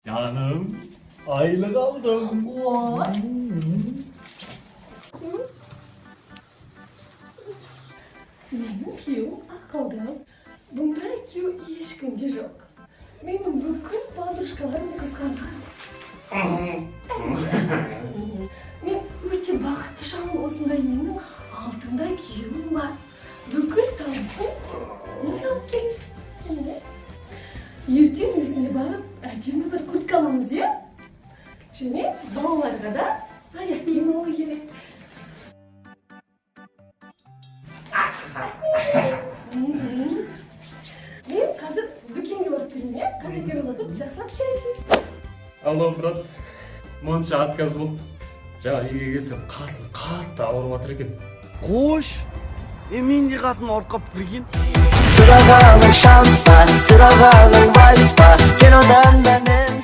Canım, aylık aldım. Vay. Benim kuyum akılda. Bunday kuyu hiç kimde yok. Benim bütün paduşkalarım kıskandı. Men өте бақытты шамын осындай менің алтындай күйеуім бар. Бүкіл танысым неге алып келеді? Ертең өзіне барып, әдемі бір куртка аламыз, иә? Және балаларға да аяқ киім алу керек. Мен қазір дүкенге барып келемін, иә? Кофе ұзатып, жақсылап шай ішейін. Алло, брат. Монша отказ болды. Жаңа үйге келсем қатты ауырып жатыр екен. Қош, мен де қатын ауырып қалып тұр екен. Sırağalım şans var, sırağalım vals var. Gel odan benden